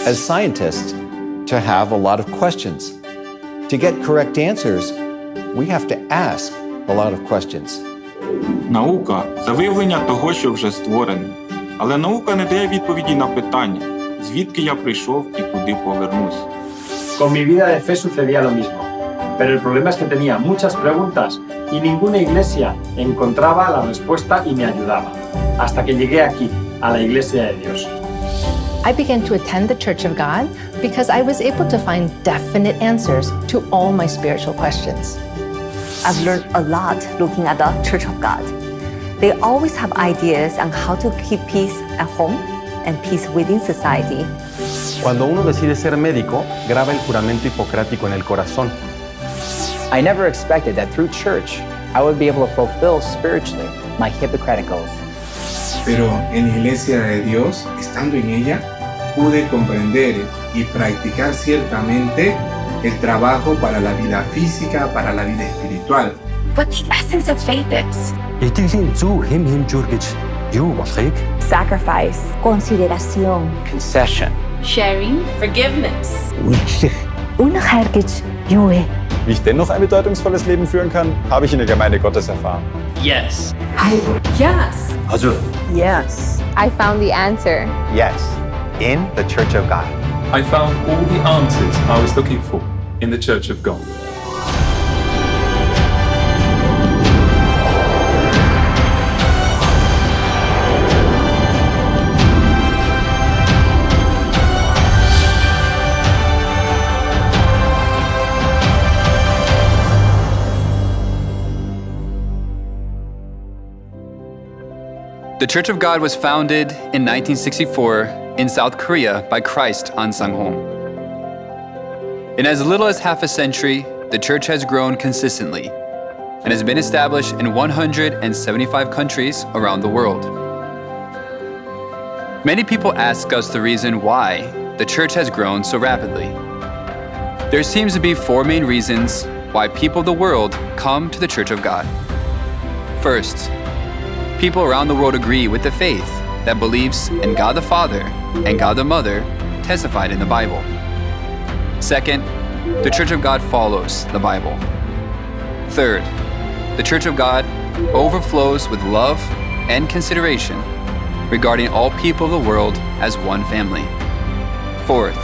as scientists to have a lot of questions. To get correct answers, we have to ask a lot of questions. Наука – це виявлення того, що вже створено. Але наука не дає відповіді на питання, звідки я прийшов і куди повернусь. Con mi vida de fe sucedía lo mismo, pero el problema es que tenía muchas preguntas y ninguna iglesia encontraba la respuesta y me ayudaba, hasta que llegué aquí, a la Iglesia de Dios. I began to attend the Church of God because I was able to find definite answers to all my spiritual questions. I've learned a lot looking at the Church of God. They always have ideas on how to keep peace at home and peace within society. Cuando uno decide ser médico, graba el juramento hipocrático en el corazón. I never expected that through church, I would be able to fulfill spiritually my Hippocratic oath. Pero en la Iglesia de Dios, estando en ella, pude comprender y practicar ciertamente el trabajo para la vida física, para la vida espiritual. What the essence of faith is. Sacrifice, consideración, Concession. Sharing, forgiveness. Wie ich dennoch ein bedeutungsvolles Leben führen kann, habe ich in der Gemeinde Gottes erfahren. Yes. yes, Also, yes. I found the answer. Yes, in the Church of God. I found all the answers I was looking for in the Church of God. The Church of God was founded in 1964 in South Korea by Christ on Sanghong. In as little as half a century, the church has grown consistently and has been established in 175 countries around the world. Many people ask us the reason why the church has grown so rapidly. There seems to be four main reasons why people of the world come to the Church of God. First, people around the world agree with the faith that believes in God the Father and God the Mother testified in the Bible. Second, the Church of God follows the Bible. Third, the Church of God overflows with love and consideration regarding all people of the world as one family. Fourth,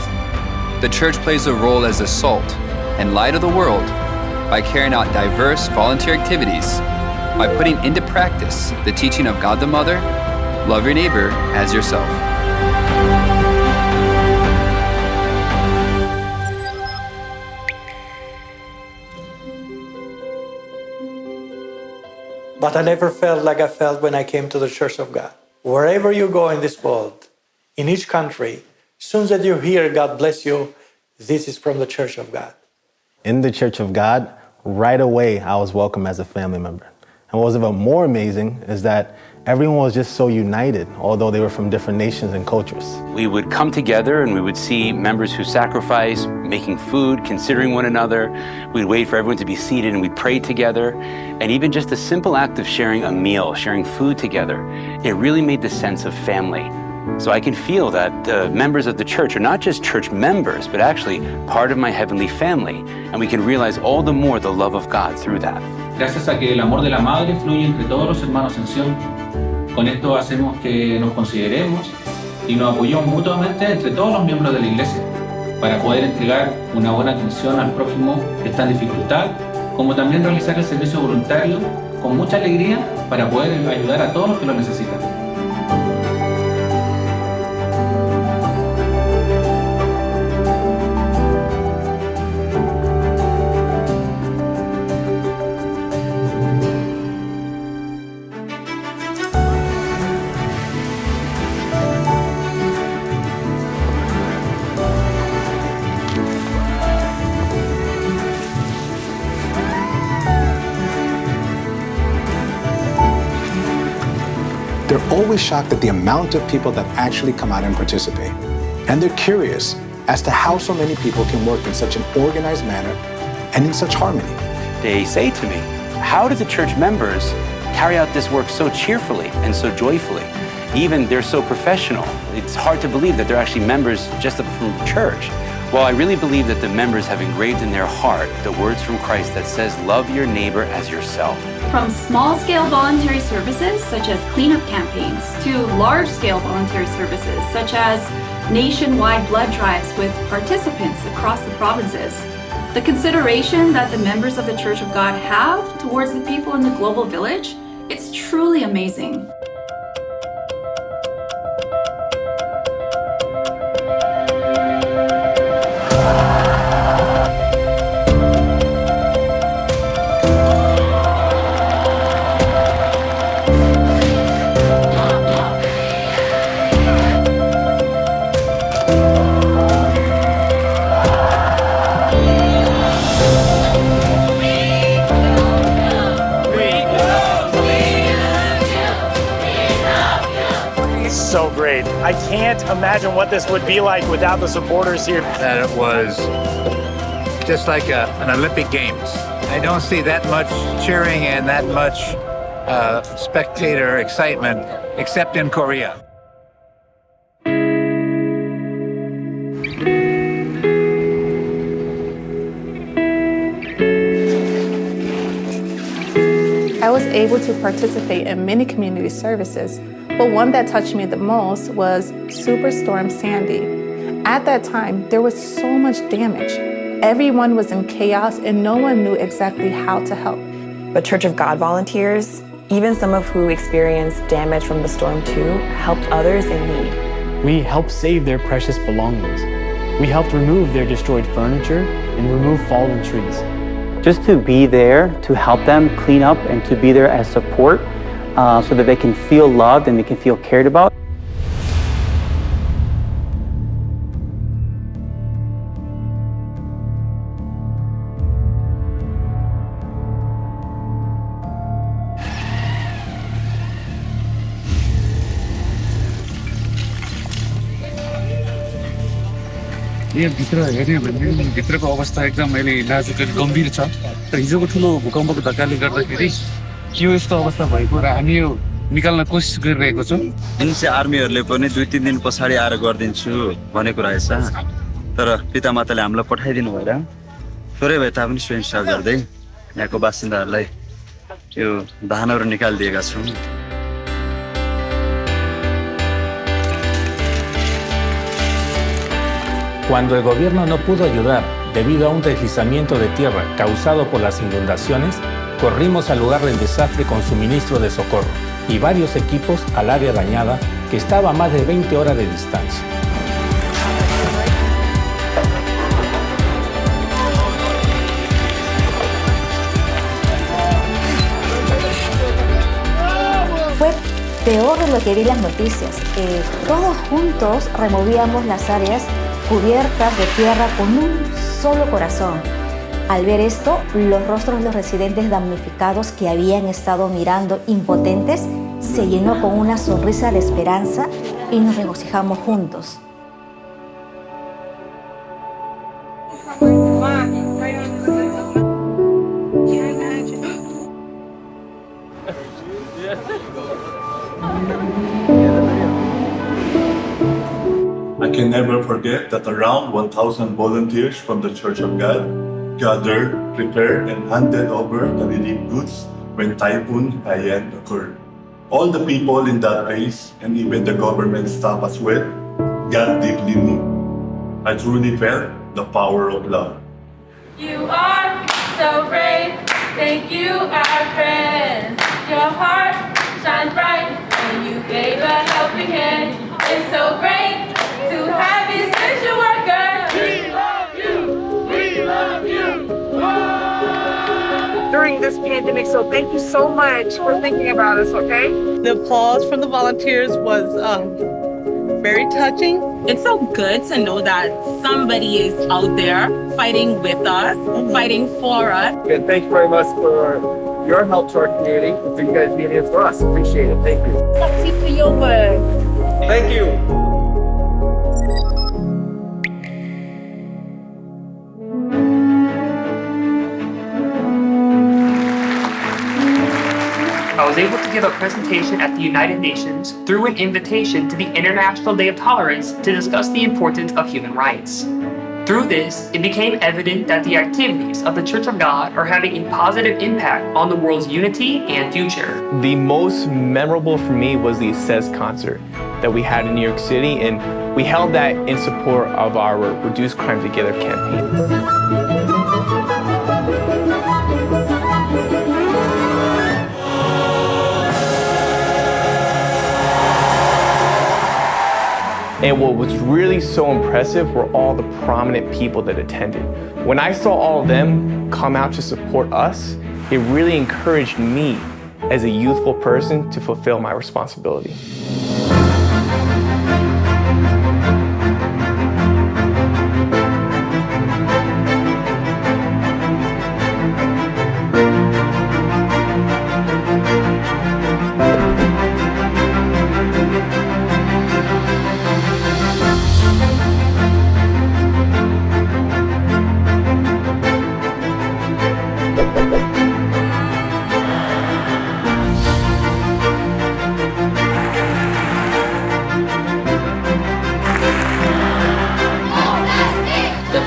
the church plays a role as the salt and light of the world by carrying out diverse volunteer activities, by putting into practice the teaching of God the Mother, love your neighbor as yourself. But I never felt like I felt when I came to the Church of God. Wherever you go in this world, in each country, as soon as you hear God bless you, this is from the Church of God. In the Church of God, right away, I was welcome as a family member. And what was even more amazing is that everyone was just so united, although they were from different nations and cultures. We would come together and we would see members who sacrifice, making food, considering one another. We'd wait for everyone to be seated and we'd pray together. And even just the simple act of sharing a meal, sharing food together, it really made the sense of family. So I can feel that the members of the church are not just church members, but actually part of my heavenly family. And we can realize all the more the love of God through that. Gracias a que el amor de la madre fluye entre todos los hermanos en Sion. Con esto hacemos que nos consideremos y nos apoyemos mutuamente entre todos los miembros de la iglesia para poder entregar una buena atención al prójimo que está en dificultad, como también realizar el servicio voluntario con mucha alegría para poder ayudar a todos los que lo necesitan. They're always shocked at the amount of people that actually come out and participate. And they're curious as to how so many people can work in such an organized manner and in such harmony. They say to me, how do the church members carry out this work so cheerfully and so joyfully? Even they're so professional. It's hard to believe that they're actually members just from church. Well, I really believe that the members have engraved in their heart the words from Christ that says, love your neighbor as yourself. From small-scale voluntary services, such as cleanup campaigns, to large-scale voluntary services, such as nationwide blood drives with participants across the provinces. The consideration that the members of the Church of God have towards the people in the global village, it's truly amazing. So great. I can't imagine what this would be like without the supporters here. That it was just like an Olympic Games. I don't see that much cheering and that much spectator excitement except in Korea. I was able to participate in many community services, but one that touched me the most was Superstorm Sandy. At that time, there was so much damage. Everyone was in chaos and no one knew exactly how to help. But Church of God volunteers, even some of who experienced damage from the storm too, helped others in need. We helped save their precious belongings. We helped remove their destroyed furniture and remove fallen trees. Just to be there, to help them clean up and to be there as support so that they can feel loved and they can feel cared about. भित्रको अवस्था एकदम अहिले नाजुक गम्भीर छ र हिजोको ठुलो भूकम्पको धक्काले गर्दाखेरि यो यस्तो अवस्था भएको र हामी यो निकाल्न कोसिस गरिरहेको छौं। एनसी आर्मीहरुले पनि 2-3 दिन पछाडी आएर गर्दिन्छु भनेको रहेछ तर पितामाताले हामीलाई पठाइदिनु भएर थोरै भए तापनि स्वयंसेवा गर्दै यहाँको बासिन्दाहरुलाई यो धानहरु निकाल्दिएका छौं। Cuando el gobierno no pudo ayudar debido a un deslizamiento de tierra causado por las inundaciones, corrimos al lugar del desastre con suministro de socorro y varios equipos al área dañada que estaba a más de 20 horas de distancia. Fue peor de lo que vi en las noticias. Todos juntos removíamos las áreas cubiertas de tierra con un solo corazón. Al ver esto, los rostros de los residentes damnificados que habían estado mirando impotentes se llenó con una sonrisa de esperanza y nos regocijamos juntos. I can never forget that around 1,000 volunteers from the Church of God gathered, prepared, and handed over the relief goods when Typhoon Haiyan occurred. All the people in that base, and even the government staff as well, got deeply moved. I truly felt the power of love. You are so brave. Thank you, our friends. Your heart shines bright, and you gave a helping hand. It's so great to have essential workers. We love you. We love you. During this pandemic, so thank you so much for thinking about us, okay? The applause from the volunteers was very touching. It's so good to know that somebody is out there fighting with us, fighting for us. Good, thank you very much for your help to our community, and for you guys being here for us. Appreciate it, thank you. Taxi for your work. Thank you. I was able to give a presentation at the United Nations through an invitation to the International Day of Tolerance to discuss the importance of human rights. Through this, it became evident that the activities of the Church of God are having a positive impact on the world's unity and future. The most memorable for me was the Says concert that we had in New York City, and we held that in support of our Reduce Crime Together campaign. And what was really so impressive were all the prominent people that attended. When I saw all of them come out to support us, it really encouraged me as a youthful person to fulfill my responsibility.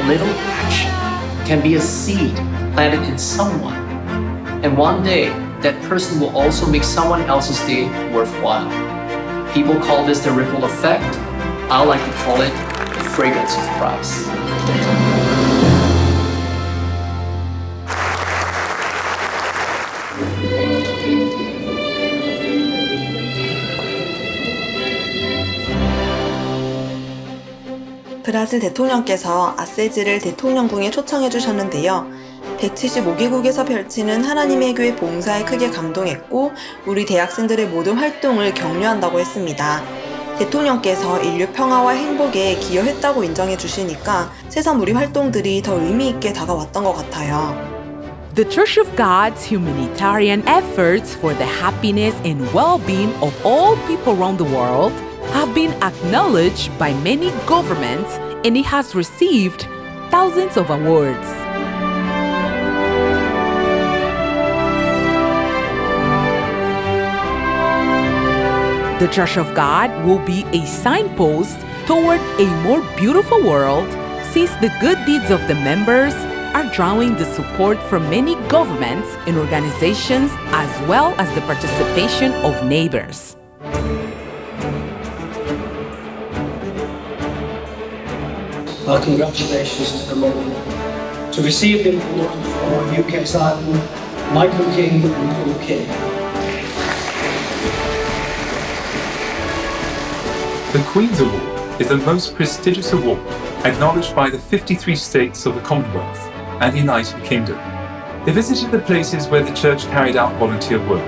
Little action can be a seed planted in someone, and one day that person will also make someone else's day worthwhile. People call this the ripple effect. I like to call it the fragrance of Christ. 브라질 대통령께서 아세지를 대통령궁에 초청해 주셨는데요. 175개국에서 펼치는 하나님의 교회 봉사에 크게 감동했고 우리 대학생들의 모든 활동을 격려한다고 했습니다. 대통령께서 인류 평화와 행복에 기여했다고 인정해 주시니까 세상 우리 활동들이 더 의미 있게 다가왔던 것 같아요. The Church of God's humanitarian efforts for the happiness and well-being of all people around the world have been acknowledged by many governments, and it has received thousands of awards. The Church of God will be a signpost toward a more beautiful world, since the good deeds of the members are drawing the support from many governments and organizations, as well as the participation of neighbors. Congratulations to the Lord. To receive the award for UK Sergeant Michael King and Paul King. The Queen's Award is the most prestigious award acknowledged by the 53 states of the Commonwealth and the United Kingdom. They visited the places where the Church carried out volunteer work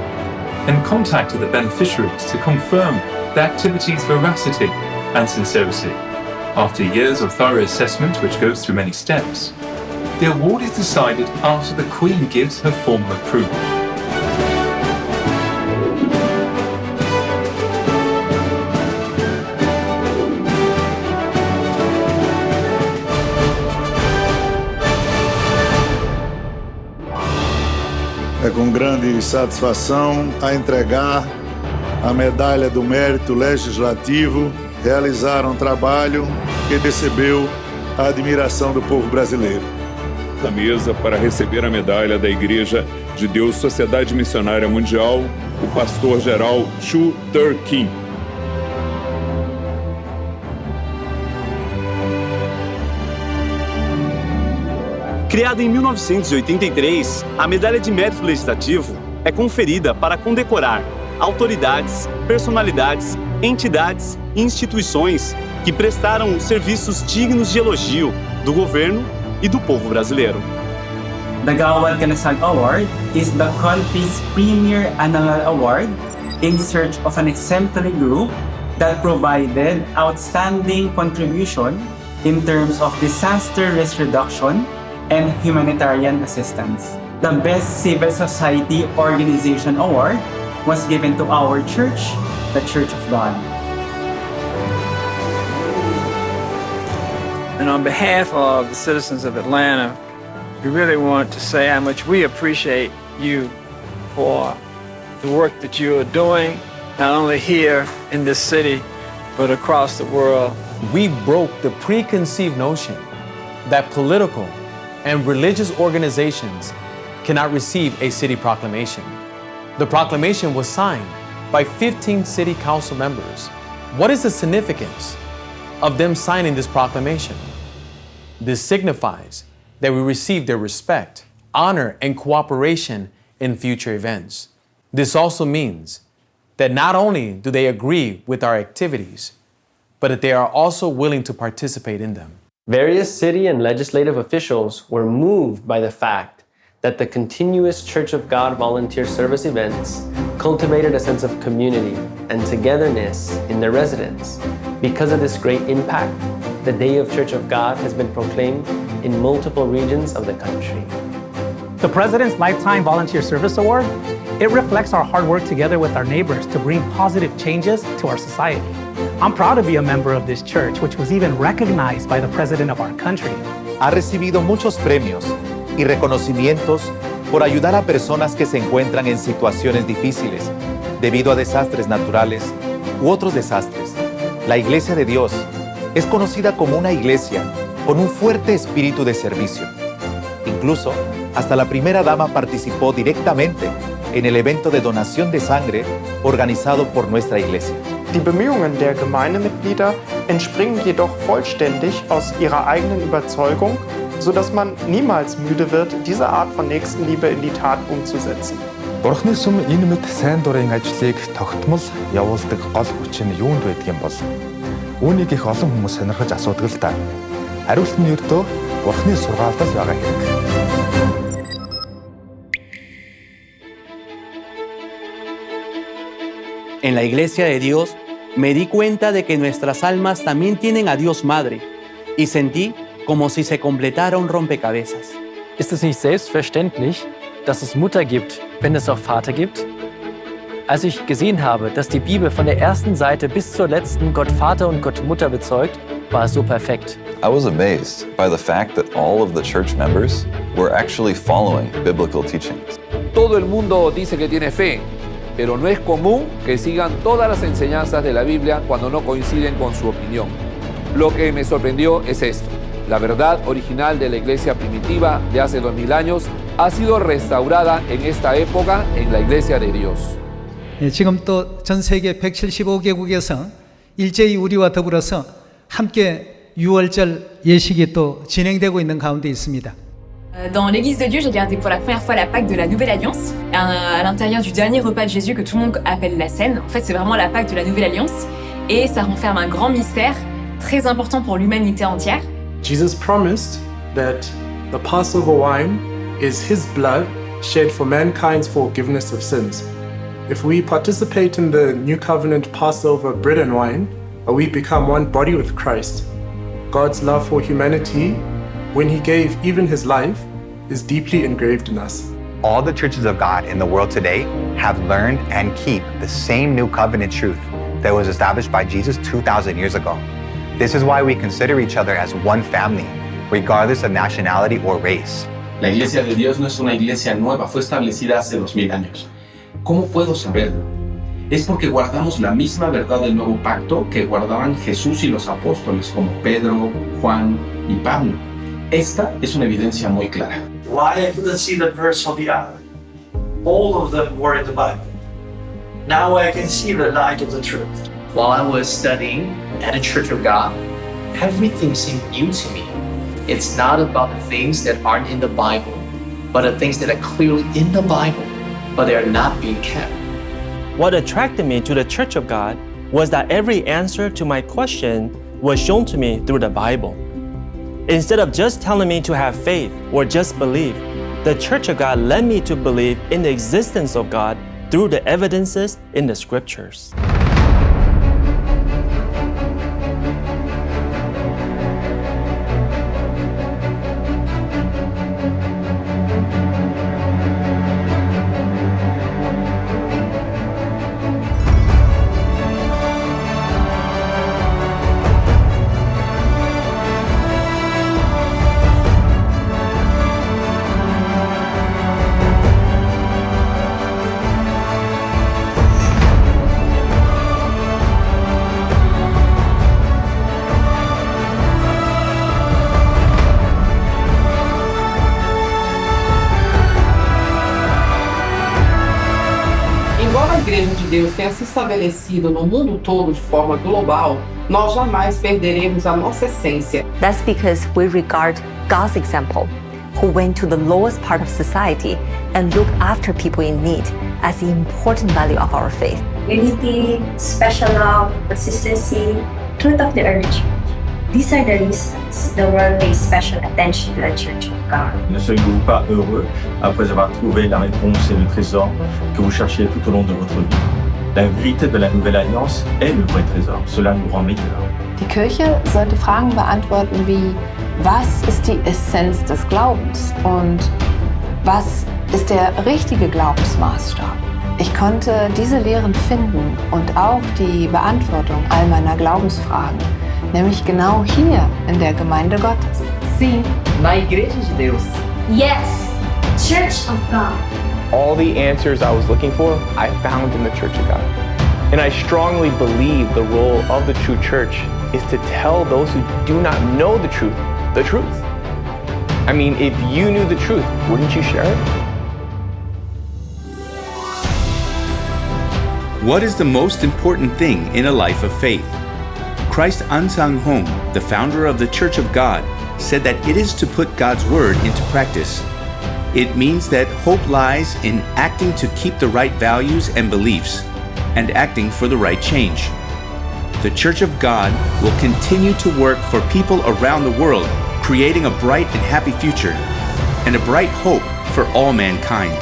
and contacted the beneficiaries to confirm the activity's veracity and sincerity. After years of thorough assessment, which goes through many steps, the award is decided after the Queen gives her formal approval. É com grande satisfação a entregar a Medalha do Mérito Legislativo. Realizaram um trabalho que recebeu a admiração do povo brasileiro. Na mesa para receber a medalha da Igreja de Deus Sociedade Missionária Mundial, o pastor-geral Chii. Criada em 1983, a Medalha de Mérito Legislativo é conferida para condecorar autoridades, personalidades, entidades e instituições que prestaram serviços dignos de elogio do governo e do povo brasileiro. The Gawad Kanasag Award is the country's premier annual award in search of an exemplary group that provided outstanding contribution in terms of disaster risk reduction and humanitarian assistance. The Best Civil Society Organization Award was given to our church, the Church of God. And on behalf of the citizens of Atlanta, we really want to say how much we appreciate you for the work that you are doing, not only here in this city, but across the world. We broke the preconceived notion that political and religious organizations cannot receive a city proclamation. The proclamation was signed by 15 city council members. What is the significance of them signing this proclamation? This signifies that we receive their respect, honor, and cooperation in future events. This also means that not only do they agree with our activities, but that they are also willing to participate in them. Various city and legislative officials were moved by the fact that the continuous Church of God volunteer service events cultivated a sense of community and togetherness in their residents. Because of this great impact, the Day of Church of God has been proclaimed in multiple regions of the country. The President's Lifetime Volunteer Service Award, it reflects our hard work together with our neighbors to bring positive changes to our society. I'm proud to be a member of this church, which was even recognized by the President of our country. Ha recibido muchos premios y reconocimientos por ayudar a personas que se encuentran en situaciones difíciles debido a desastres naturales u otros desastres. La Iglesia de Dios es conocida como una iglesia con un fuerte espíritu de servicio. Incluso, hasta la primera dama participó directamente en el evento de donación de sangre organizado por nuestra iglesia. Die Bemühungen der Gemeindemitglieder entspringen jedoch vollständig aus ihrer eigenen Überzeugung, sodass man niemals müde wird, diese Art von Nächstenliebe in die Tat umzusetzen. Бурхны сүм энэ мэд сайн дурын ажлыг тогтмол явуулдаг гол хүч нь юунд байдаг юм бол? Үүнийг их олон хүмүүс сонирхож асуудаг л да. Хариулт нь ердөө Бурхны сургаалд л байгаа хэрэг. En la Iglesia de Dios me di cuenta de que nuestras almas también tienen a Dios Madre y sentí como si se completara un rompecabezas. Ist es nicht selbstverständlich, dass es Mutter gibt, wenn es auch Vater gibt? Als ich gesehen habe, dass die Bibel von der ersten Seite bis zur letzten Gott Vater und Gott Mutter bezeugt, war es so perfekt. I was amazed by the fact that all of the church members were actually following biblical teachings. Todo el mundo dice que tiene fe, pero no es común que sigan todas las enseñanzas de la Biblia cuando no coinciden con su opinión. Lo que me sorprendió es esto. La verdad original de la iglesia primitiva de hace 2000 años ha sido restaurada en esta época en la iglesia de Dios. 지금 또 전 세계 175개국에서 일제히 우리와 더불어서 함께 6월절 예식이 또 진행되고 있는 가운데 있습니다. Dans l'Église de Dieu, j'ai gardé pour la première fois la Pâque de la Nouvelle Alliance, à l'intérieur du dernier repas de Jésus que tout le monde appelle la Cène. En fait, c'est vraiment la Pâque de la Nouvelle Alliance et ça renferme un grand mystère très important pour l'humanité entière. Jesus promised that the Passover wine is his blood shed for mankind's forgiveness of sins. If we participate in the New Covenant Passover bread and wine, we become one body with Christ. God's love for humanity, when he gave even his life, is deeply engraved in us. All the churches of God in the world today have learned and keep the same new covenant truth that was established by Jesus 2,000 years ago. This is why we consider each other as one family, regardless of nationality or race. La Iglesia de Dios no es una iglesia nueva, fue establecida hace 2000 años. ¿Cómo puedo saberlo? Es porque guardamos la misma verdad del nuevo pacto que guardaban Jesús y los apóstoles como Pedro, Juan y Pablo. Esta es una evidencia muy clara. Why I couldn't see that verse on the other? All of them were in the Bible. Now I can see the light of the truth. While I was studying at a Church of God, everything seemed new to me. It's not about the things that aren't in the Bible, but the things that are clearly in the Bible, but they are not being kept. What attracted me to the Church of God was that every answer to my question was shown to me through the Bible. Instead of just telling me to have faith or just believe, the Church of God led me to believe in the existence of God through the evidences in the scriptures. Embora a Igreja de Deus tenha se estabelecido no mundo todo de forma global, nós jamais perderemos a nossa essência. That's because we regard God's example, who went to the lowest part of society and looked after people in need, as the important value of our faith. Unity, special love, consistency, truth of the early church. These are the reasons the world pays special attention to the Church of God. Ne seriez-vous pas heureux après avoir trouvé la réponse et le trésor que vous cherchiez tout au long de votre vie? La vérité de la Nouvelle Alliance est le vrai trésor. Cela nous rend meilleurs. Die Kirche sollte Fragen beantworten wie: Was ist die Essenz des Glaubens und was ist der richtige Glaubensmaßstab? Ich konnte diese Lehren finden und auch die Beantwortung all meiner Glaubensfragen, nämlich genau hier in der Gemeinde Gottes. Sim, na Igreja de Deus. Yes, Church of God. All the answers I was looking for, I found in the Church of God. And I strongly believe the role of the true church is to tell those who do not know the truth. I mean, if you knew the truth, wouldn't you share it? What is the most important thing in a life of faith? Christ Ansang Hong, the founder of the Church of God, said that it is to put God's word into practice. It means that hope lies in acting to keep the right values and beliefs, and acting for the right change. The Church of God will continue to work for people around the world, creating a bright and happy future, and a bright hope for all mankind.